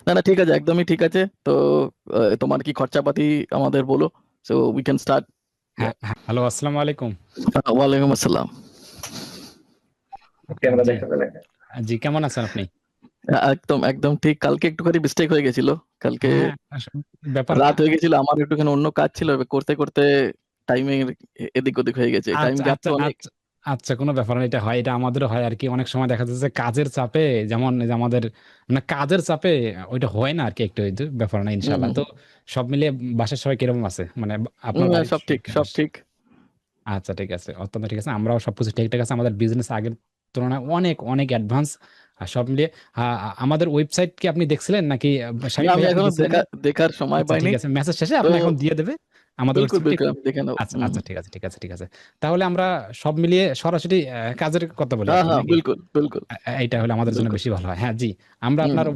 না না, ঠিক আছে, একদমই ঠিক আছে। তো তোমার কি খরচাপাতি আমাদের বলো, সো উই ক্যান স্টার্ট। হ্যাঁ হ্যাঁ, হ্যালো, আসসালামু আলাইকুম। ওয়ালাইকুম আসসালাম। জি জি, কেমন আছেন আপনি? একদম একদম ঠিক। কালকে একটুখানি মিস্টেক হয়ে গেছিল। কালকে হ্যাঁ, ব্যাপার না। রাত হয়ে গেছিল, আমার একটুখানি অন্য কাজ ছিল, এবার করতে করতে টাইমিং এদিক ওদিক হয়ে গেছে, টাইম আচ্ছা গ্যাপ তো আচ্ছা অনেক। আচ্ছা আচ্ছা, কোনো ব্যাপার না, এটা হয়, এটা আমাদেরও হয় আর কি। অনেক সময় দেখা যাচ্ছে যে কাজের চাপে, যেমন এই যে আমাদের মানে কাজের চাপে ওইটা হয় না আর কি, একটু একটু ব্যাপার না, হুম ইনশাল্লাহ। হুম তো সব মিলিয়ে বাসার সবাই কিরকম আছে, মানে আপনার বাড়ির সব ঠিক, সব ফ্যামিলি? ঠিক। আচ্ছা, ঠিক আছে, অত্যন্ত ঠিক আছে, আমরাও সবকিছু ঠিকঠাক আছে। আমাদের বিজনেস আগের তুলনায় অনেক অনেক অ্যাডভান্স। আর সব মিলিয়ে আমাদের ওয়েবসাইট কি আপনি দেখছিলেন নাকি? না, শামীম আমি ভাই আপনি এখনো গেছিলেন না? দেখার সময় আচ্ছা, পাইনি। ঠিক আছে, মেসেজ শেষে তো আপনি এখন দিয়ে দেবে আমাদের বিলকুল ওয়েবসাইটে বিলকুল, একটু। আমি দেখে নেবো। আচ্ছা আচ্ছা, ঠিক আছে ঠিক আছে ঠিক আছে। তাহলে আমরা সব মিলিয়ে সরাসরি কাজের কথা বলি আর হ্যাঁ কি, হ্যাঁ, নাকি? বিলকুল বিলকুল এইটা হলে আমাদের জন্য বিলকুল। বেশি ভালো হয়। হ্যাঁ জি, আমরা হুম আপনার হুম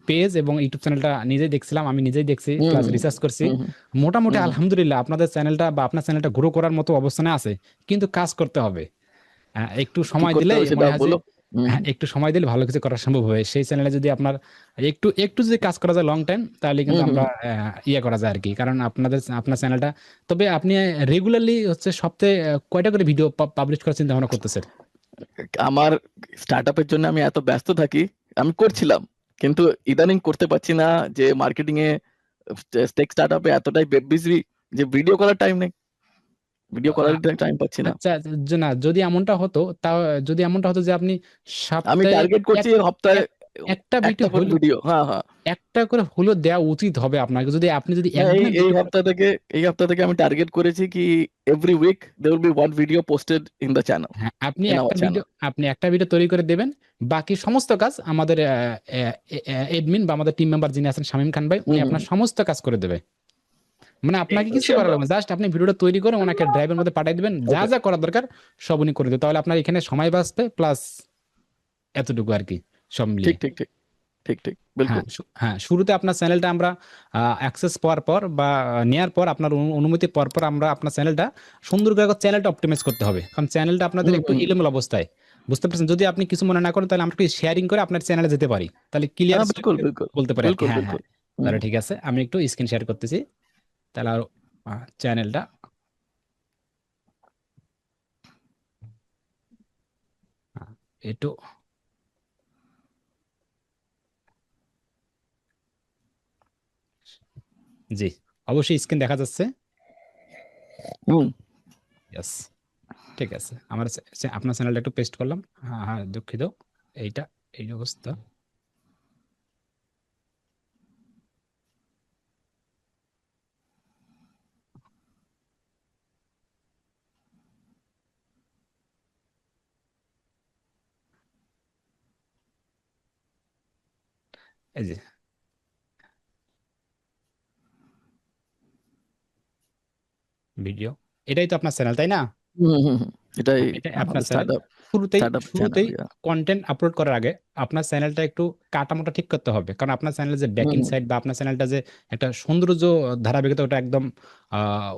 পেজ এবং ইউটিউব চ্যানেলটা নিজেই দেখছিলাম, আমি নিজেই দেখছি, হুম প্লাস হুম রিসার্চ করছি। হুম হুম মোটামুটি হুম হুম। আলহামদুলিল্লাহ আপনাদের চ্যানেলটা বা আপনার চ্যানেলটা গ্রো করার মতো অবস্থানে আছে, কিন্তু কাজ করতে হবে। একটু কি সময় করতে দিলে হবে সেটা মনে হয় যে, বলো। হুম হ্যাঁ, হুম। একটু সময় দিলে ভালো কিছু করা সম্ভব হবে। সেই চ্যানেলে যদি আপনার একটু একটু যদি কাজ করা যায় লং টাইম, তাহলে হুম কিন্তু হুম আমরা হুম। ইয়ে করা যায় আর কি। কারণ আপনার চ্যানেলটা, তবে আপনি রেগুলারলি হচ্ছে সপ্তাহে কয়টা করে ভিডিও পাবলিশ করার চিন্তা ভাবনা করতেছেন? আমার স্টার্টআপের জন্য আমি এত ব্যস্ত থাকি, আমি করছিলাম, কিন্তু ইদানিং করতে পারছি না, যে মার্কেটিং এ টেক স্টার্টআপে এতটাই বিজি যে ভিডিও করার টাইম নেই, ভিডিও করার আ- টাইম পাচ্ছি না। আচ্ছা, যে না, যদি এমনটা হতো, তাও যদি এমনটা হতো যে আপনি আমি সপ্তাহে টার্গেট এক করছি সপ্তাহে এক- একটা একটা ভিডিও করে হইল, ভিডিও। হ্যাঁ হ্যাঁ। একটা করে হলো দেওয়া উচিত হবে আপনাকে। আপনি যদি না, এই একদিনে এই দিতে পারেন। সপ্তাহ থেকে, এই সপ্তাহ থেকে আমি টার্গেট করেছি কি every week there will be one video posted in the channel, হ্যাঁ, ইন আওয়ার চ্যানেল। আপনি একটা ভিডিও তৈরি করে দেবেন। বাকি সমস্ত কাজ আমাদের এডমিন বা আমাদের টিম মেম্বার যিনি আছেন, শামীম খান ভাই, হুম উনি হুম আপনার সমস্ত কাজ করে দেবে। মানে আপনাকে কিছু করা লাগবে না, জাস্ট আপনি ভিডিওটা তৈরি করে ওনাকে ড্রাইভের মধ্যে পাঠিয়ে দিবেন, যা ওকে। যা করার দরকার সব উনি করে দেবে। তাহলে আপনার এখানে সময় বাঁচবে, প্লাস এতটুকু আর কি, সব ঠিক মিলিয়ে। ঠিক ঠিক ঠিক ঠিক, হ্যাঁ, বিলকুল। হ্যাঁ, শুরুতে আপনার চ্যানেলটা আমরা অ্যাক্সেস পাওয়ার পর বা নেয়ার পর, আপনার অনুমতি পাওয়ার পর, আমরা আপনার চ্যানেলটা সুন্দর করে চ্যানেলটা অপটিমাইজ করতে হবে। কারণ চ্যানেলটা আপনাদের হুম একটু হুম। এলোমেলো অবস্থায়, বুঝতে পারছেন? যদি আপনি কিছু মনে না করেন, তাহলে আমরা একটু শেয়ারিং করে আপনার চ্যানেলে যেতে পারি, তাহলে ক্লিয়ার হ্যাঁ, বিলকুল বিলকুল বলতে পারি আর কি। বিলকুল হ্যাঁ হ্যাঁ, বিলকুল। হুম তাহলে হুম। ঠিক আছে, আমি একটু স্ক্রিন শেয়ার করতেছি। তাহলে আর চ্যানেলটা একটু, জি, অবশ্যই স্ক্রিন দেখা যাচ্ছে। হুম। ইয়েস, ঠিক আছে। আমার আপনার চ্যানেলটা একটু পেস্ট করলাম। হ্যাঁ হ্যাঁ, দুঃখিত, এইটা এই অবস্থা। এই যে ভিডিও, এটাই তো আপনার চ্যানেল, তাই না? হুম হুম হুম। এটাই এটা আপনার আমাদের চ্যানেল। স্টার্টআপ, শুরুতেই স্টার্টআপ চ্যানেল। শুরুতেই কন্টেন্ট আপলোড করার আগে আপনার চ্যানেলটা একটু কাটামোটা ঠিক করতে হবে। কারণ আপনার চ্যানেলের যে ব্যাক হুম হুম। ইনসাইড বা আপনার চ্যানেলটা যে একটা সৌন্দর্য, ধারাবাহিকতা, ওটা একদম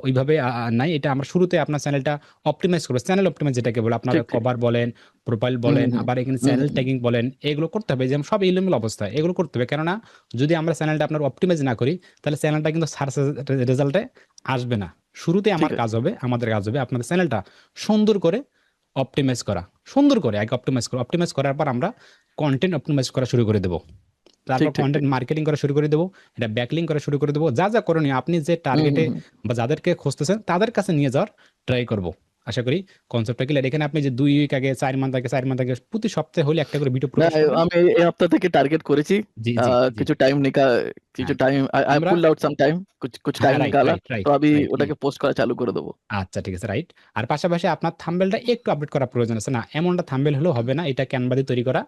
ওইভাবে নাই। এটা আমরা শুরুতে আপনার চ্যানেলটা অপটিমাইজ করবো। চ্যানেল অপটিমাইজ যেটাকে বলে, আপনার ঠিক ঠিক। কভার বলেন, প্রোফাইল হুম বলেন, হুম আবার এখানে হুম চ্যানেল হুম। ট্যাগিং বলেন, এগুলো করতে হবে। যেমন সব এলোমেলো অবস্থায় এগুলো করতে হবে। কেননা যদি আমরা চ্যানেলটা আপনার অপটিমাইজ না করি, তাহলে চ্যানেলটা কিন্তু সার্চ রেজাল্টে আসবে না। শুরুতে ঠিক আছে। আমাদের কাজ হবে আপনাদের চ্যানেলটা সুন্দর করে অপটিমাইজ করা। সুন্দর করে আগে অপটিমাইজ করো, অপটিমাইজ করার পর আমরা কন্টেন্ট অপটিমাইজ করা শুরু করে দেবো। ঠিক তারপর ঠিক ঠিক। কন্টেন্ট মার্কেটিং করা শুরু করে দেবো, এটা ব্যাকলিং করা শুরু করে দেবো। যা যা করণীয় আপনি যে হুম হুম টার্গেটে হুম। বা যাদেরকে খুঁজতেছেন তাদের কাছে নিয়ে যাওয়ার ট্রাই করব। আশা করি কনসেপ্টটা ক্লিয়ার। এখানে আপনি যে 2 উইক আগে, 4 মান্থ আগে প্রতি সপ্তাহে হলে একটা করে ভিডিও না, প্রকাশ করবেন। আমি এই সপ্তাহ থেকে টার্গেট করেছি। জি জি জি। কিছু টাইম নিকা, কিছু হ্যাঁ, টাইম आई আমরা, पुल्ड आउट सम टाइम, कुछ कुछ হ্যাঁ, टाइम রাইট निकाला, রাইট তো রাইট अभी রাইট। ওটাকে পোস্ট করা চালু করে দেবো। আচ্ছা, ঠিক আছে, রাইট। আর পাশাপাশি আপনার থাম্বেলটা একটু আপডেট করার প্রয়োজন আছে। না, এমনটা থাম্বেল হলেও হবে না, এটা ক্যানভা দিয়ে তৈরি করা।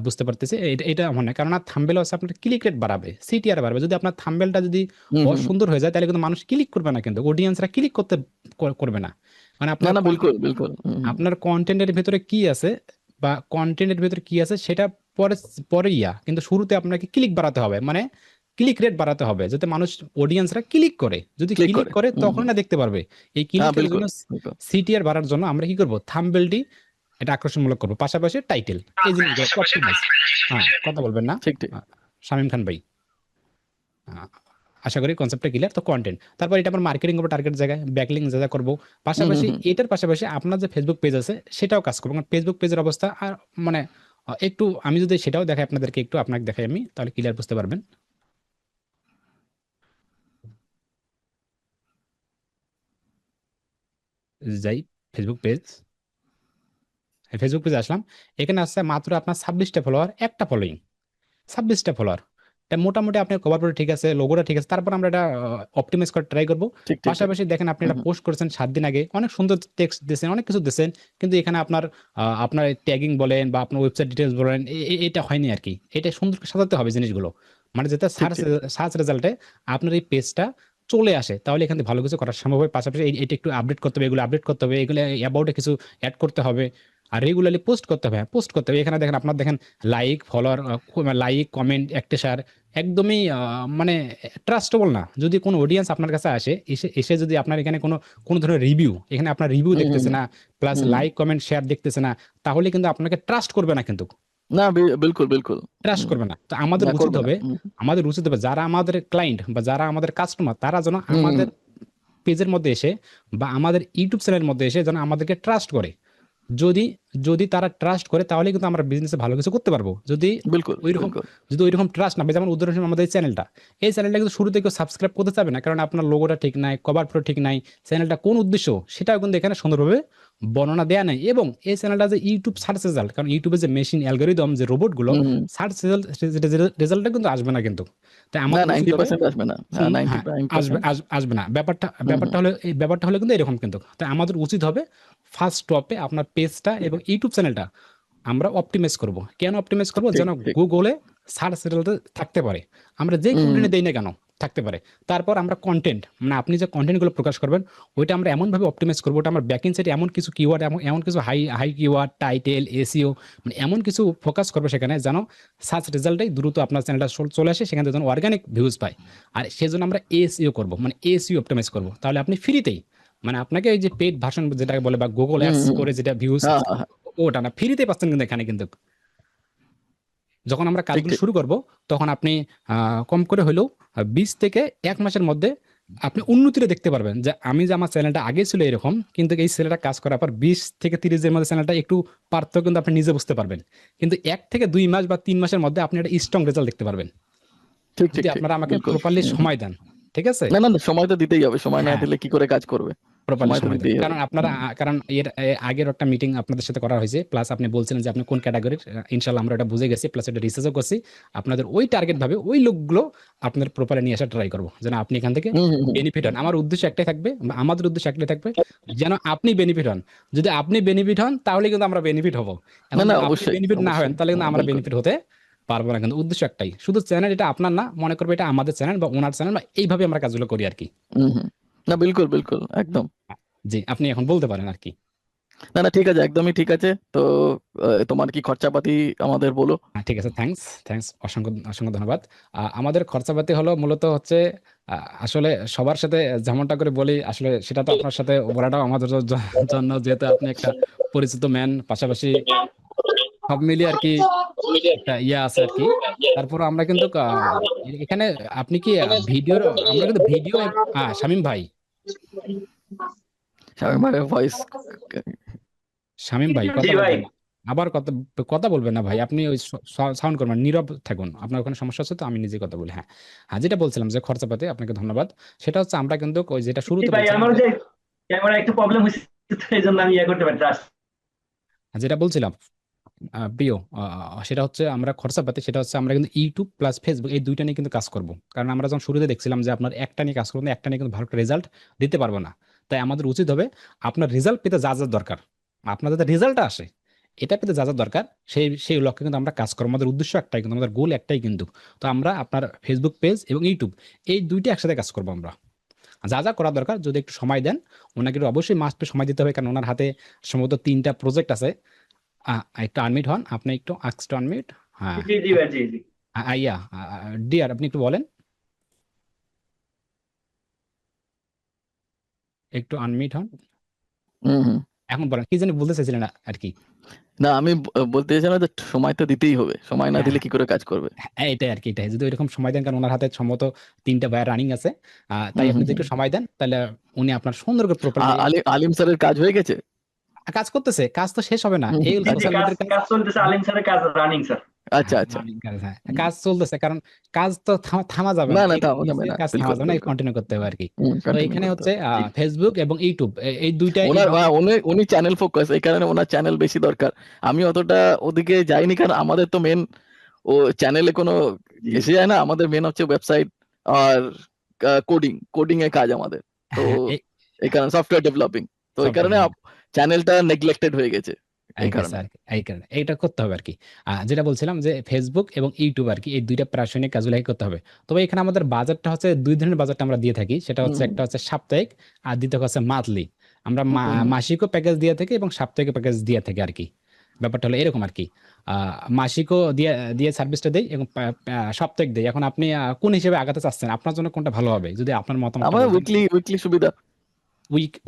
বুঝতে পারতেছি, এটা এমন না। কারণ থাম্বেল হচ্ছে আপনার ক্লিক রেট বাড়াবে, সিটিআর বাড়বে। যদি আপনার থাম্বেলটা যদি হুম হুম হুম। অসুন্দর হয়ে যায়, তাহলে কিন্তু মানুষ ক্লিক করবে না, কিন্তু অডিয়েন্সরা ক্লিক করবে না। মানে না আপনার না, বিলকুল বিলকুল। হুম হুম। আপনার কন্টেন্টের ভেতরে কি আছে, বা কন্টেন্টের ভেতরে কি আছে সেটা পরে পরে কিন্তু শুরুতে আপনাকে ক্লিক বাড়াতে হবে। মানে ক্লিক রেট বাড়াতে হবে, যাতে মানুষ, অডিয়েন্সরা ক্লিক করে। যদি ক্লিক ক্লিক করে। করে হুম তখন হুম। না দেখতে পারবে। এই হ্যাঁ, ক্লিকের বিলকুল জন্য বিলকুল। সিটিআর বাড়ার জন্য আমরা কি করব, থাম্বনেলটি এটা আকর্ষণমূলক করব, পাশাপাশি টাইটেল, এই জিনিসগুলো অপটিমাইজ। হ্যাঁ, কথা বলবেন না? ঠিক ঠিক। শামীম খান ভাই? আহ, আশা করি কনসেপ্টটা ক্লিয়ার। তো কন্টেন্ট, তারপর এটা আমরা মার্কেটিং করবো টার্গেট জায়গায়, ব্যাকলিং যা যা করবো, হুম হুম পাশাপাশি হুম। এটার পাশাপাশি আপনার যে ফেসবুক পেজ আছে সেটাও কাজ করবো, কারণ ফেসবুক পেজের অবস্থা আর মানে একটু আমি যদি সেটাও দেখাই আপনাদেরকে, একটু আপনাকে দেখাই আমি, তাহলে ক্লিয়ার বুঝতে পারবেন। যাই ফেসবুক পেজ, ফেসবুক পেজে আসলাম। এখানে আসছে মাত্র আপনার 26টা ফলোয়ার, একটা ফলোইং, 26টা ফলোয়ার। এটা মোটামুটি আপনার কভার করে ঠিক আছে, লোগোটা ঠিক আছে, তারপর আমরা এটা অপটিমাইজ করে ট্রাই করবো। ঠিক ঠিক ঠিক। পাশাপাশি দেখেন আপনি হুম এটা হুম। পোস্ট করেছেন 7 দিন আগে, অনেক সুন্দর টেক্সট দিয়েছেন, অনেক কিছু দিয়েছেন, কিন্তু এখানে আপনার আপনার ট্যাগিং বলেন বা আপনার ওয়েবসাইট ডিটেলস বলেন, এটা হয়নি আর কি। এটা সুন্দর করে সাজাতে হবে জিনিসগুলো, মানে যাতে ঠিক সার্চ ঠিক। সার্চ রেজাল্টে আপনার এই পেজটা চলে আসে, তাহলে এখান থেকে ভালো কিছু করা সম্ভব হবে। পাশাপাশি এটা একটু আপডেট করতে হবে, এগুলো আপডেট করতে হবে, এগুলো অ্যাবাউটে কিছু অ্যাড করতে হবে, আর রেগুলারলি পোস্ট করতে হবে। পোস্ট করতে হবে, এখানে দেখেন আপনার দেখেন লাইক ফলোয়ার, লাইক কমেন্ট একটা শেয়ার, একদমই মানে ট্রাস্টেবল না। যদি কোনো অডিয়েন্স আপনার কাছে আসে, এসে এসে যদি আপনার এখানে কোনো কোনো ধরনের রিভিউ, এখানে আপনার রিভিউ হুম হুম দেখতেছে হুম। না, প্লাস হুম হুম। লাইক কমেন্ট শেয়ার দেখতেছে না, তাহলে কিন্তু আপনাকে ট্রাস্ট করবে না, কিন্তু না বিলকুল বিলকুল। ট্রাস্ট হুম। করবে না। তো আমাদের না উচিত করবে না। হবে, হুম যারা আমাদের ক্লায়েন্ট বা যারা আমাদের কাস্টমার, তারা যেন হুম হুম। আমাদের পেজের মধ্যে এসে বা আমাদের ইউটিউব চ্যানেলের মধ্যে এসে যেন আমাদেরকে ট্রাস্ট করে। যদি যদি তারা ট্রাস্ট করে, তাহলে কিন্তু আমরা বিজনেসে ভালো কিছু করতে পারবো। যদি বিলকুল ওইরকম বিলকুল। যদি ওইরকম ট্রাস্ট না পাই, যেমন উদাহরণ হিসেবে আমাদের এই চ্যানেলটা কিন্তু শুরুতে কেউ সাবস্ক্রাইব করতে চাবে না, কারণ আপনার লোগোটা ঠিক নাই, কভার ফটো ঠিক নাই, চ্যানেলটা কোন উদ্দেশ্য সেটাও কিন্তু এখানে সুন্দরভাবে বর্ণনা দেয়া নাই। এবং এই চ্যানেলটা যে ইউটিউব সার্চ রেজাল্ট, কারণ ইউটিউবের যে মেশিন অ্যালগোরিদম, যে রোবটগুলো হুম হুম। সার্চ রেজাল্টটা কিন্তু আসবে না কিন্তু। তাই না আমাদের উচিত হবে 90% আসবে না। হ্যাঁ হ্যাঁ, 99%। আসবে না। ব্যাপারটা হুম হুম। ব্যাপারটা হলো এই ব্যাপারটা হলো কিন্তু এরকম কিন্তু। তাই আমাদের উচিত হবে ফার্স্ট টপে আপনার পেজটা এবং ইউটিউব চ্যানেলটা আমরা অপটিমাইজ করব। কেন অপটিমাইজ করব? ঠিক যেন ঠিক। গুগলে সার্চ রেজাল্টে থাকতে পারে। আমরা যেই হুম হুম। কন্টেন্ট দেই না কেন থাকতে পারে। তারপর আমরা কন্টেন্ট, মানে আপনি যে কন্টেন্টগুলো প্রকাশ করবেন, ওইটা আমরা এমনভাবে অপটিমাইজ করব, ওটা আমার ব্যাকএন্ড সাইডে এমন কিছু কিওয়ার্ড, এমন কিছু high high keyword, title, SEO, মানে এমন কিছু ফোকাস করবে সেখানে, যেন সার্চ রেজাল্টেই দ্রুত আপনার চ্যানেলটা চলে আসে, সেখানে যেন অর্গানিক ভিউজ পায়। আর সেজন্য আমরা এসইও করব, মানে এসইও অপটিমাইজ করব। তাহলে আপনি ফ্রিতেই, মানে আপনাকে এই যে পেইড ভার্সন যেটাকে বলে বা গুগল হুম অ্যাডস হুম। করে যেটা ভিউজ, হ্যাঁ হ্যাঁ হ্যাঁ। ওটা না, ফ্রিতে পাচ্ছেন কিন্তু এখানে কিন্তু। যখন আমরা ঠিক কাজগুলো ঠিক। শুরু করব, তখন আপনি কম করে হলেও 20 থেকে 1 মাসের মধ্যে আপনি উন্নতিটা দেখতে পারবেন, যে আমি যে আমার চ্যানেলটা আগে ছিল এরকম, কিন্তু এই চ্যানেলটা কাজ করার পর 20 থেকে 30 দিনের মধ্যে চ্যানেলটা একটু পার্থক্য কিন্তু আপনি নিজে বুঝতে পারবেন। কিন্তু 1 থেকে 2 মাস বা 3 মাসের মধ্যে আপনি একটা স্ট্রং রেজাল্ট দেখতে পারবেন, ঠিক ঠিক যদি ঠিক। আপনারা আমাকে বিলকুল। প্রপারলি হুম হুম। সময় দেন। ঠিক আছে? না না না, সময় তো দিতেই হবে। সময় না হ্যাঁ, দিলে কি করে কাজ করবে? প্রপারলি সময় তো সময় দেন। দিতেই হবে। কারণ আপনারা হুম। কারণ আগের একটা মিটিং আপনাদের সাথে করা হয়েছে। প্লাস আপনি বলছিলেন যে আপনি কোন ক্যাটেগরির। ইনশাআল্লাহ আমরা এটা বুঝে গেছি। প্লাস এটা রিসার্চও করছি। আপনাদের ওই টার্গেট ভাবে ওই লোকগুলো আপনাদের প্রোফাইলে নিয়ে আসার ট্রাই করব। যেন আপনি এখান থেকে হুম হুম হুম। বেনিফিট হন। আমার উদ্দেশ্য একটাই থাকবে, বা আমাদের উদ্দেশ্য একটাই থাকবে, যেন আপনি বেনিফিট হন। যদি আপনি বেনিফিট হন, তাহলে কিন্তু আমরা বেনিফিট হব। না এখন না, যদি আপনি অবশ্যই বেনিফিট না হন, অবশ্যই। তাহলে কিন্তু হ্যাঁ আমরা বিলকুল। বেনিফিট হতে পারবো না। কিন্তু উদ্দেশ্য একটাই। শুধু চ্যানেল এটা আপনার না, মনে করবে এটা আমাদের চ্যানেল বা ওনার চ্যানেল, বা এইভাবে আমরা কাজগুলো করি আরকি। হুম হুম। না বিলকুল বিলকুল একদম। জি, আপনি এখন বলতে পারেন আরকি। না না, ঠিক আছে, একদমই ঠিক আছে। তো তোমার কি খরচাপাতি আমাদের বলো। ঠিক আছে। থ্যাংকস অসংখ্য অসংখ্য ধন্যবাদ। আমাদের খরচাপাতি হলো মূলত হচ্ছে, আসলে সবার সাথে যেমনটা করে বলি, আসলে সেটা তো আপনার সাথে বলাটাও আমাদের জন্য, যেহেতু আপনি একটা পরিচিত ম্যান, পাশাপাশি সব মিলিয়ে আরকি একটা ইয়ে আছে আরকি। তারপর আমরা কিন্তু এখানে আপনি কি ভিডিওর, আমরা কিন্তু ভিডিও, শামীম ভাই, শামীম ভাইয়ের ভয়েস। শামীম ভাই জি কথা ভাই। বলবেন না। আবার কথা কথা বলবেন না ভাই। আপনি ওই সাউন্ড করবেন, নীরব থাকুন। আপনার ওখানে সমস্যা হচ্ছে, তো আমি নিজে কথা বলি। হ্যাঁ, হ্যাঁ, যেটা বলছিলাম যে খরচাপাতি, আপনাকে ধন্যবাদ। সেটা হচ্ছে আমরা কিন্তু ওই যেটা জি শুরুতে ভাই, বলছিলাম আমার যে, যে ক্যামেরা একটু প্রবলেম হয়েছে, তো এই জন্য আমি ইয়ে করতে পারি ট্রাস্ট। যেটা বলছিলাম প্রিয়, সেটা হচ্ছে আমরা খরচাপাতি, সেটা হচ্ছে আমরা কিন্তু ইউটিউব প্লাস ফেসবুক এই দুইটা নিয়ে কিন্তু কাজ করব। কারণ আমরা যখন শুরুতে দেখছিলাম যে আপনার একটা নিয়ে কাজ করবেন, একটা নিয়ে কিন্তু ভালো রেজাল্ট দিতে পারবো না। তাই আমাদের উচিত হবে আপনার রেজাল্ট পেতে যা যা দরকার, আপনার যাতে রেজাল্টটা আসে, এটা পেতে যা যা দরকার, সেই লক্ষ্যে কিন্তু আমরা কাজ করবো। আমাদের উদ্দেশ্য একটাই, কিন্তু আমাদের গোল একটাই কিন্তু। তো আমরা আপনার ফেসবুক পেজ এবং ইউটিউব এই দুইটা একসাথে কাজ করবো আমরা। যা যা করা দরকার, যদি একটু সময় দেন, ওনাকে একটু অবশ্যই মাস্ট সময় দিতে হবে, কারণ ওনার হাতে সম্ভবত 3টা প্রজেক্ট আছে। একটু আনমিট হন, আপনি একটু আক্সটু আনমিট। হ্যাঁ, জি জি ভাই, জি জি। আইয়া ডিয়ার, আপনি একটু বলেন, একটু আনমিট হন। হুম হুম। এখন বলেন কি জানি বলতে চাইছিলেন আর কি? না আমি বলতে চাইছিলাম যে সময় তো দিতেই হবে, সময় না হ্যাঁ, দিলে কি করে কাজ করবে? হ্যাঁ, এটাই আরকি এটাই। যদি ওইরকম সময় দেন কারণ উনার হাতে সম্ভবত ৩ টা ভাইয়া রানিং আছে। তাই হুম আপনি হুম যদি হুম। একটু সময় দেন তাহলে উনি আপনার সুন্দর করে প্রপারলি আলিম স্যারের কাজ হয়ে গেছে? কাজ করতেছে। কাজ তো শেষ হবে না। হুম, এই হুম, জি জি, সোশ্যাল কাজ মিডিয়ার কাজ কাজ চলতেছে, আলিম স্যারের কাজ রানিং স্যার। আচ্ছা আচ্ছা। রানিং কাজ হ্যাঁ। হুম। কাজ চলতেছে কারণ কাজ তো থামা যাবে না না। না এই থামা যাবে পেজের না, কাজ থামা বিলকুল যাবে না। বিলকুল। কন্টিনিউ করতে হবে আরকি। তো কন্টিনিউ এখানে করতে হচ্ছে হবে, ঠিক। Facebook এবং YouTube এই ২ টা এই উনি চ্যানেল ফোকাস, এই কারণে ওনার চ্যানেল বেশি দরকার। আমি অতটা ওদিকে যাইনি কারণ আমাদের তো মেন ও চ্যানেলে কোনো জি এসে যায় না। আমাদের মেন হচ্ছে ওয়েবসাইট আর কোডিং এর কাজ আমাদের। তো হ্যাঁ, এই কারণে সফটওয়্যার ডেভেলপিং। তো এই কারণে সফটওয়্যার চ্যানেলটা নেগলেক্টেড হয়ে গেছে এই কারণে। আরকি। এই কারণে এইটা করতে হবে আরকি। যেটা বলছিলাম যে Facebook এবং YouTube আরকি এই ২ টা প্রাসঙ্গিক কাজগুলাই করতে হবে। তবে এখানে আমাদের বাজেটটা হচ্ছে ২ ধরনের বাজেট আমরা দিয়ে থাকি। সেটা হচ্ছে হুম একটা হচ্ছে সাপ্তাহিক আর দ্বিতীয় হচ্ছে মান্থলি। আমরা হুম হুম হুম। মাসিকও প্যাকেজ দিয়ে থাকি এবং সাপ্তাহিক প্যাকেজ দিয়ে থাকি আরকি। ব্যাপারটা হলো এরকম আরকি। আ মাসিকও দিয়ে দিয়ে সার্ভিসটা দেই এবং পা পা সাপ্তাহিক দেই। এখন আপনি কোন হিসেবে আগাতে চাচ্ছেন? আপনার জন্য কোনটা ভালো হবে? যদি আপনার মতামতটা আমার বলতেন। উইকলি সুবিধা।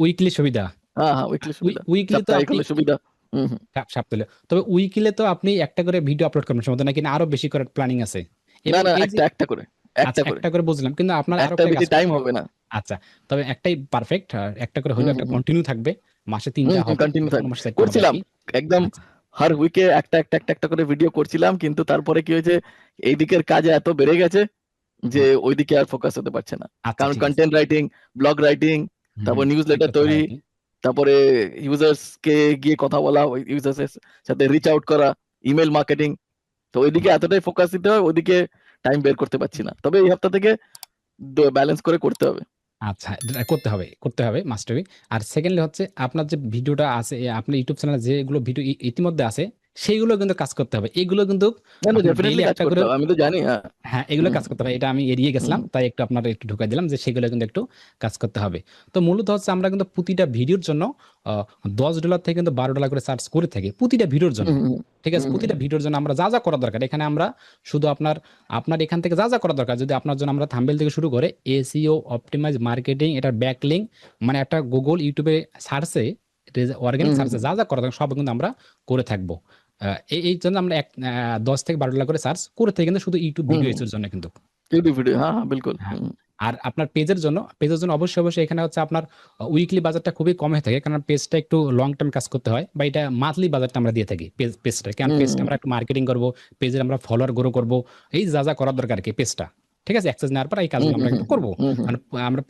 উইকলি সুবিধা। হ্যাঁ হ্যাঁ, উইকলি সুবিধা। উইকলি তো সাপ্তাহিক আপনি হলে সুবিধা। হুম হুম। সপ্তাহে। তবে উইকলি তো আপনি একটা করে ভিডিও আপলোড করবেন সম্ভবত নাকি না আরো বেশি করার প্ল্যানিং আছে? না এবং না, এই যে একটা করে, একটা আচ্ছা করে। একটা করে বুঝলাম। কিন্তু আপনার আরো একটার একটা বেশি কাজ টাইম করতে হবে। হবে না। আচ্ছা। তবে একটাই পারফেক্ট। একটা করে হুম হইলেও হুম একটা হুম। কন্টিনিউ থাকবে। মাসে ৩ হুম টা হুম, হবে। কন্টিনিউ কোনো থাকবে। মাসে ৪ টা হবে করছিলাম আরকি। একদম আচ্ছা, হার উইকে একটা করে ভিডিও করছিলাম, কিন্তু তারপরে কি হয়েছে, এইদিকের কাজে এত বেড়ে গেছে যে হ্যাঁ, ওইদিকে আর ফোকাস হতে পারছে না। আচ্ছা কারণ ঠিক আছে। কন্টেন্ট রাইটিং, ব্লগ রাইটিং, হুম, তারপর হুম। নিউজ ঠিক লেটার করতে হয় তৈরি, আরকি। তারপরে ইউজার্স কে গিয়ে কথা বলা, ওই ইউজার্স এর সাথে রিচ আউট করা, ইমেল মার্কেটিং। তো ওইদিকে এতটাই ফোকাস দিতে হয়, ওইদিকে টাইম বের করতে পারছি না। তবে এই সপ্তাহ থেকে ব্যালেন্স করে করতে হবে। আচ্ছা, এটা করতে হবে মাস্ট বি। আর সেকেন্ডলি হচ্ছে আপনার যে ভিডিওটা আছে, আপনার YouTube চ্যানেলে যেগুলো ভিডিও ইতিমধ্যে আছে, সেইগুলো কিন্তু কাজ করতে হবে। এগুলো কিন্তু না না, আপনার ডেইলি ডেফিনিটলি কাজ একটা করতে করে হবে, আমি তো জানি। হ্যাঁ। হ্যাঁ, এগুলো হুম কাজ করতে হবে। এটা আমি এড়িয়ে হুম গেছিলাম। তাই একটু আপনারে একটু ঢুকাই দিলাম যে সেগুলো কিন্তু একটু কাজ করতে হবে। তো মূলত হচ্ছে আমরা কিন্তু প্রতিটা ভিডিওর জন্য আ $10 থেকে কিন্তু $12 করে চার্জ করে থাকি। প্রতিটা ভিডিওর জন্য। হুম হুম ঠিক আছে? হুম হুম প্রতিটা ভিডিওর জন্য আমরা যা করা দরকার এখানে আমরা শুধু আপনার এখান থেকে যা করা দরকার যদি আপনার জন্য আমরা থাম্বনেল থেকে শুরু করে SEO, অপটিমাইজ মার্কেটিং, এটার ব্যাকলিংক মানে একটা Google, YouTube এ সার্চে অর্গানিক হুম হুম সার্চে হুম। যা করা দরকার সব কিন্তু আমরা করে থাকবো। এই জন্য আমরা $10 থেকে $12 করে চার্জ করে থাকি কিন্তু শুধু YouTube হুম ভিডিও হুম। এর জন্য কিন্তু। ইউটিউব ভিডিও, হ্যাঁ হ্যাঁ, বিলকুল। হ্যাঁ। হুম আর আপনার পেজের জন্য অবশ্যই এখানে হচ্ছে আপনার উইকলি বাজেটটা খুবই কম হয়ে থাকে। কারণ পেজটা একটু লং টার্ম কাজ করতে হয় বা এটা মান্থলি বাজেটটা আমরা দিয়ে থাকি পেজটা। কারণ হুম পেজটা হুম আমরা একটু মার্কেটিং করব, পেজের আমরা ফলোয়ার গ্রো করব। এই যা করার দরকার আরকি পেজটা। ঠিক আছে? অ্যাক্সেস নেওয়ার পর এই হুম কাজগুলো আমরা হুম কিন্তু করব। হুম হুম কারণ আমরা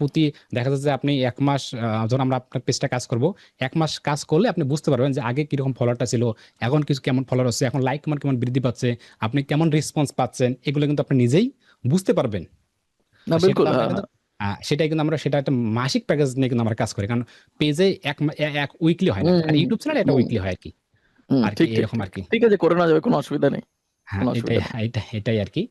দেখা যাচ্ছে যে আপনি ১ মাস যখন আমরা আপনার পেজটা কাজ করব, ১ মাস কাজ করলে আপনি বুঝতে পারবেন যে আগে কিরকম ফলোয়ারটা ছিল, এখন কেমন ফলোয়ার হচ্ছে, এখন লাইক কেমন বৃদ্ধি পাচ্ছে, আপনি কেমন রেসপন্স পাচ্ছেন, এগুলো কিন্তু আপনি নিজেই বুঝতে পারবেন। না, সেটা তো বিলকুল। আমরা হ্যাঁ কিন্তু হ্যাঁ। সেটাই কিন্তু আমরা সেটা একটা মাসিক প্যাকেজ নিয়ে কিন্তু আমরা কাজ করি। কারণ পেজে এক মা এ এক উইকলি হয় না। হুম আর হুম YouTube চ্যানেলে এটা হুম উইকলি হয় আরকি। ঠিক ঠিক এরকম ঠিক। আরকি। ঠিক আছে, করে নেওয়া যাবে, কোনো অসুবিধা নেই। হ্যাঁ, কোনো অসুবিধা নেই। এটাই আরকি।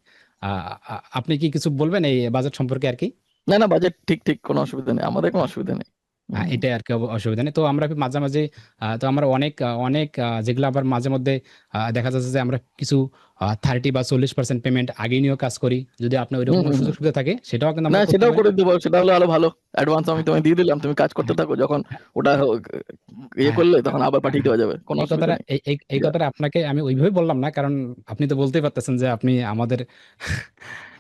আ আ আপনি কি কিছু বলবেন এই বাজেট সম্পর্কে আরকি? না না, বাজেট ঠিক ঠিক, কোনো অসুবিধা নেই, আমাদের কোনো অসুবিধা নেই। হুম। এটাই আরকি অসুবিধা নেই। তো আমরা মাঝামাঝি তো আমরা অনেক যেগুলো আবার মাঝেমধ্যে দেখা যাচ্ছে যে আমরা কিছু 30 বা 40% পেমেন্ট আগে নিয়েও কাজ করি। যদি আপনার ঐরকম হুম কোনো হুম হুম। সুযোগ সুবিধা থাকে সেটাও কিন্তু না, আমরা করতে সেটাও পারি। করে দেবো, সেটা হলে আরো ভালো। অ্যাডভান্স আমি হ্যাঁ, তোমায় দিয়ে দিলাম, তুমি কাজ করতে হ্যাঁ, থাকো, যখন হ্যাঁ, ওটা ইয়ে হ্যাঁ, করলে তখন আবার হ্যাঁ, পাঠিয়ে হ্যাঁ। দেওয়া যাবে, কোনো এই অসুবিধা কথাটা নেই। এই ইয়া। কথাটা আপনাকে আমি ওইভাবে বললাম না। কারণ আপনি তো বলতেই পারতেছেন যে আপনি আমাদের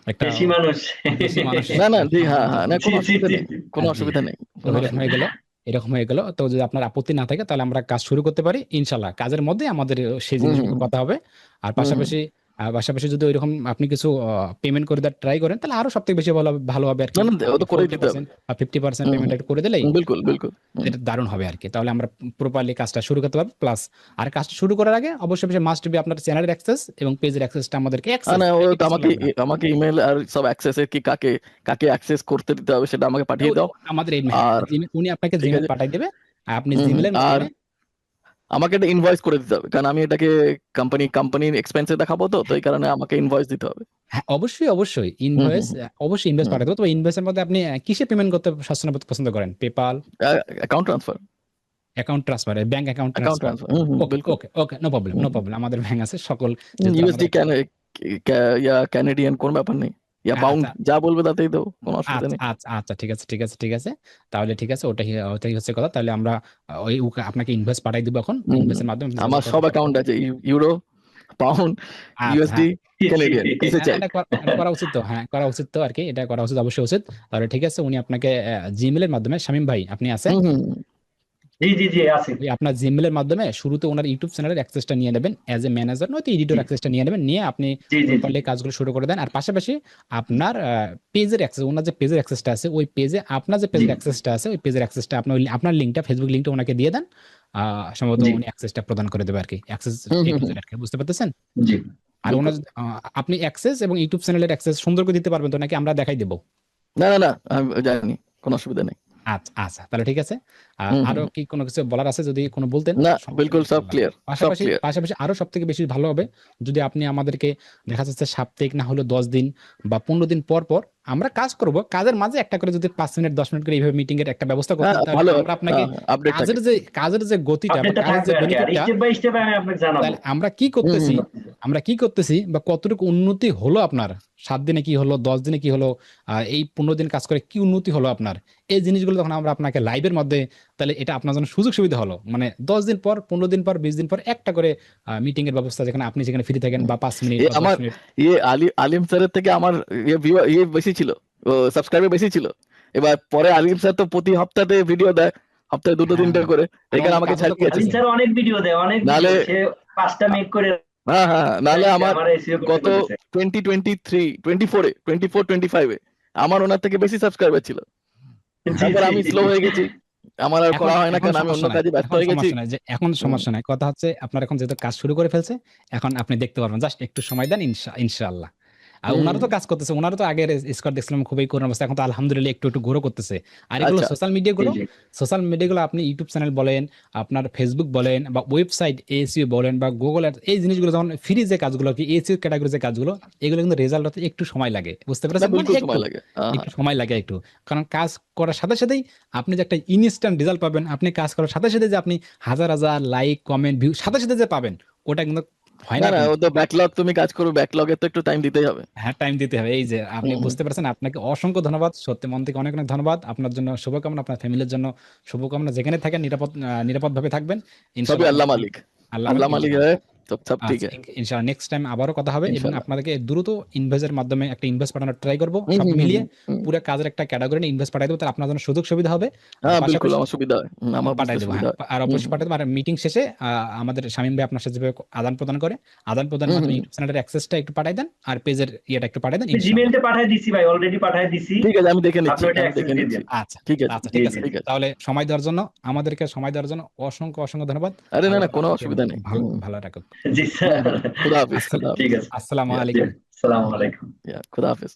একটা দেশি মানুষ। দেশি মানুষ। না না, জি হ্যাঁ সম্মানিত হ্যাঁ, না জি কোনো জি অসুবিধা জি নেই, জি। কোনো জি। অসুবিধা নেই, তো কোনো এরকম অসুবিধা হয়ে গেল নেই। এরকম হয়ে গেল। তো যদি আপনার আপত্তি না থাকে তাহলে আমরা কাজ শুরু করতে পারি। ইনশাআল্লাহ কাজের মধ্যে আমাদের সেই হুম হুম জিনিসগুলো কথা হবে। আর হুম হুম। পাশাপাশি যদি ঐরকম আপনি কিছু পেমেন্ট করে দেওয়ার ট্রাই করেন তাহলে আরো সবথেকে বেশি ভালো হবে না আরকি। না, ও আপনি তো করেই দিতে হবে। 40% বা 50% হুম পেমেন্ট হুম করে দিলেই বিলকুল বিলকুল। হুম। এটা দারুণ হবে আরকি। তাহলে আমরা প্রপারলি কাজটা শুরু করতে পারবো। প্লাস আর কাজটা শুরু করার আগে অবশ্যই মাস্ট বি আপনার চ্যানেলের অ্যাক্সেস এবং পেজের অ্যাক্সেসটা আমাদেরকে না, ও একই তো পিছনে আমাকে লাগবে না। আমাকে ইমেল আর সব অ্যাক্সেস এর কি কাকে কাকে অ্যাক্সেস করতে দিতে হবে সেটা আমাকে ও পাঠিয়ে দাও। আমাদের আর উনি আপনাকে ঠিক জিমেইল আছে। পাঠায় দিবে। আপনি হুম হুম। জিমেইলের আর মাধ্যমে আমাকে একটা ইনভয়েস করে দিতে হবে, কারণ আমি এটাকে কোম্পানির এক্সপেন্সে দেখাবো, তো তো এই কারণে আমাকে ইনভয়েস দিতে হবে। হ্যাঁ, অবশ্যই হুম হুম অবশ্যই ইনভয়েস হুম। পাঠাতে হবে। তবে ইনভয়েসের মধ্যে আপনি কিসে পেমেন্ট করতে স্বাচ্ছন্দ্য পছন্দ করেন? PayPal, account transfer. Account transfer, bank account account transfer. Transfer. Hmm hmm, বিলকুল। Okay. No problem, no hmm problem. আমাদের ব্যাংক আছে সকল হুম। যেহেতু আমাদের ইউএসডি ক্যানাডিয়ান, কোনো ব্যাপার নেই। ইয়া পাউন্ড আচ্ছা যা বলবে তাতেই দেবো, কোনো অসুবিধা আচ্ছা নেই। আচ্ছা আচ্ছা ঠিক আছে ঠিক আছে ঠিক আছে, তাহলে ঠিক আছে, ওটাই হচ্ছে কথা। তাহলে আমরা আপনাকে ইনভয়েস পাঠাই দিব এখন, ইনভয়েসের মাধ্যমে আপনি যা যা আমার সব করতে অ্যাকাউন্ট আছে, ইউরো, পাউন্ড, আচ্ছা ইউএসডি, কানাডিয়ান, কিসে চাই? এটা করা উচিত তো, হ্যাঁ করা উচিত তো আর কি, এটা করা উচিত, অবশ্যই উচিত। তাহলে ঠিক আছে, উনি আপনাকে জিমেলের মাধ্যমে, শামীম ভাই আপনি আছেন, হুম হুম জি জি জি আছি। ওই আপনার জিমেলের মাধ্যমে শুরুতে ওনার ইউটিউব চ্যানেলের অ্যাক্সেসটা নিয়ে নেবেন, অ্যাজ এ ম্যানেজার নয়তো এডিটর জি অ্যাক্সেসটা নিয়ে নেবেন, নিয়ে আপনি জি জি জি প্রপারলি কাজগুলো শুরু করে দেন। আর পাশাপাশি আপনার পেজের অ্যাক্সেস, ওনার যে পেজের অ্যাক্সেসটা আছে, ওই পেজে আপনার যে জি পেজের অ্যাক্সেসটা আছে, ওই পেজের অ্যাক্সেসটা আপনার লিঙ্কটা, ফেসবুক লিঙ্কটা ওনাকে দিয়ে দেন। সম্ভবত জি উনি অ্যাক্সেসটা প্রদান করে দেবে আর কি, অ্যাক্সেস হুম এ হুম টু হুম। জেড আর কি, বুঝতে পারতেছেন? জি আর ওনার বুঝতে আপনি অ্যাক্সেস এবং ইউটিউব চ্যানেলের অ্যাক্সেস সুন্দর করে দিতে পারবেন তো, নাকি আমরা দেখাই দেবো? না না না, আমি জানি, কোনো অসুবিধা নেই। আচ্ছা আচ্ছা, তাহলে ঠিক আছে। হুম আরো হুম। কি কোনো কিছু বলার আছে, যদি কোনো বলতেন না, সমস্যা নেই বিলকুল সব ইনশাআল্লাহ। ক্লিয়ার, সব পাশাপাশি ক্লিয়ার। পাশাপাশি আরো সব থেকে বেশি ভালো হবে যদি আপনি আমাদেরকে দেখা যাচ্ছে সাপ্তাহিক না হলেও 10 দিন বা 15 দিন পর পর আমরা কাজ করব, কাজের মাঝে একটা করে যদি 5 মিনিট 10 মিনিট করে এইভাবে মিটিং এর একটা ব্যবস্থা হ্যাঁ, করতেন, তাহলে ভালো, আমরা আপনাকে আপডেট থাকে। কাজের যে গতিটা বা আপডেটটা কাজের থাকবে যে আর কি, আর বেনিফিটটা, স্টেপ বাই স্টেপ আমি আপনাকে জানাবো। তাহলে হুম হুম। আমরা কি করতেছি বা কতটুকু উন্নতি হলো আপনার, 7 দিনে কি হলো, 10 দিনে কি হলো, এই 15 দিন কাজ করে কি উন্নতি হলো আপনার, এই জিনিসগুলো তখন আমরা আপনাকে লাইভের মধ্যে, তাহলে এটা আপনার জন্য সুযোগ সুবিধা হলো, মানে 10 দিন পর, 15 দিন পর, 20 দিন পর একটা করে মিটিং এর ব্যবস্থা, যেখানে আপনি যেখানে ফ্রি থাকেন, বা 5 মিনিট বা 10 আমার মিনিট। আলিম স্যারের থেকে আমার বেশি ছিল, সাবস্ক্রাইবার বেশি ছিল। এবার পরে আলিম স্যার তো প্রতি হপ্তাতে ভিডিও দেয়, সপ্তাহে দুটো হ্যাঁ তিনটে করে, আর এখানে উনি আমাকে কাজও তো ছাড়িয়ে গেছে। আলিম করতেছে। স্যার অনেক ভিডিও দেয়, অনেক নালে ভিডিও, সে 5টা মেক করে হ্যাঁ হ্যাঁ, নালে আমার আমার এসইও করতে গত বলেছে। 2023 24 25-এ আমার ওনার থেকে বেশি সাবস্ক্রাইবার ছিল। জি তারপর জি আমি স্লো হয়ে গেছি, আমার আর এখন করা হয় না, এখন কারণ আমি অন্য সমস্যা নাই, কাজে ব্যস্ত এখন হয়ে গেছি। সমস্যা নাই যে, এখন হুম। সমস্যা নাই, কথা হচ্ছে আপনার এখন যেহেতু কাজ শুরু করে ফেলছে, এখন আপনি দেখতে পারবেন, জাস্ট একটু সময় দেন, ইনশাআল্লাহ। আর ওনারও তো কাজ করতেছে, ওনারও তো আগের স্কোর দেখছিলাম খুবই করুণ অবস্থা, এখন তো আলহামদুলিল্লাহ একটু একটু গ্রো করতেছে। আর এগুলো আচ্ছা। জি জি সোশ্যাল মিডিয়াগুলো আপনি ইউটিউব চ্যানেল বলেন, আপনার ফেসবুক বলেন, বা ওয়েবসাইট এসইও বলেন, বা গুগল এই জিনিসগুলো যখন ফ্রি যে কাজগুলো কি এসইও ক্যাটাগরি যে কাজগুলো, এগুলো কিন্তু রেজাল্ট হতে একটু সময় লাগে, বুঝতে না, পেরেছেন? মানে বিলকুল একটু সময় লাগে। একটু সময় লাগে একটু, কারণ কাজ করার সাথে সাথেই আপনি যে একটা ইনস্ট্যান্ট রেজাল্ট পাবেন, আপনি কাজ করার সাথে সাথে যে আপনি হাজার হাজার লাইক কমেন্ট ভিউ সাথে সাথে যে পাবেন, ওটা কিন্তু হয় না না না, ও কিন্তু। তো ব্যাকলগ, তুমি কাজ করো, ব্যাকলগে তো একটু টাইম দিতেই হবে। হ্যাঁ, টাইম দিতে হবে। এই যে আপনি হুম হুম। বুঝতে পারছেন, আপনাকে অসংখ্য ধন্যবাদ, সত্যি মন থেকে অনেক অনেক ধন্যবাদ। আপনার জন্য শুভকামনা, আপনার ফ্যামিলির জন্য শুভকামনা, যেখানে থাকেন নিরাপদভাবে থাকবেন সবই ইনশাআল্লাহ। আল্লাহ মালিক, আল্লাহ আল্লাহ মালিক, মালিক ইনশাআল্লাহ। হ্যায়, সব ঠিক আচ্ছা, হ্যায়, ইনশাআল্লাহ নেক্সট টাইম আবারও কথা হবে, এবং ইনশাল্লাহ। আপনাদেরকে দ্রুত ইনভয়েসের মাধ্যমে একটা ইনভয়েস পাঠানোর ট্রাই করব, হুম সব হুম হুম মিলিয়ে হুম। পুরো কাজের একটা ক্যাটাগরি নিয়ে ইনভয়েস পাঠাই দেবো, তাহলে আপনার জন্য সুযোগ সুবিধা হবে। আর হ্যাঁ বিলকুল, পাশাপাশি আমার সুবিধা হয়, আমার পাঠাই বুঝতে দেবো, সুবিধা হ্যাঁ, হয়। আর হুম অবশ্যই পাঠাই দেবো। আর মিটিং শেষে আমাদের শামীম ভাই আপনার সাথে যেভাবে আদান প্রদান করে, আদান প্রদানের হুম মাধ্যমে হুম। ইউটিউব চ্যানেলের অ্যাক্সেসটা একটু পাঠাই দেন, আর পেজের ইয়েটা একটু পাঠাই দেন, আমি ইনশাআল্লাহ। জিমেইলটা পাঠিয়ে দিছি ভাই, অলরেডি পাঠিয়ে দিছি, ঠিক আছে, আমি দেখে আপনি নিচ্ছি, ওটা আমি অ্যাক্সেস দেখে দিয়ে নিচ্ছি। দেন। আচ্ছা ঠিক আছে, আচ্ছা জি ঠিক আছে, জি ঠিক আছে। তাহলে সময় দেওয়ার জন্য অসংখ্য অসংখ্য ধন্যবাদ। আরে না আল্লাহ না, তাআলা কোনো আপনাকে অসুবিধা নেই। ভালো ভালো রাখুক। জি হুম স্যার, হুম। খুদা হাফিজ, আসসালাম খুদা ঠিক হাফিজ। আছে, আসসালামু ইয়া জি আলাইকুম। আসসালামু আলাইকুম। ইয়া খুদা হাফিজ।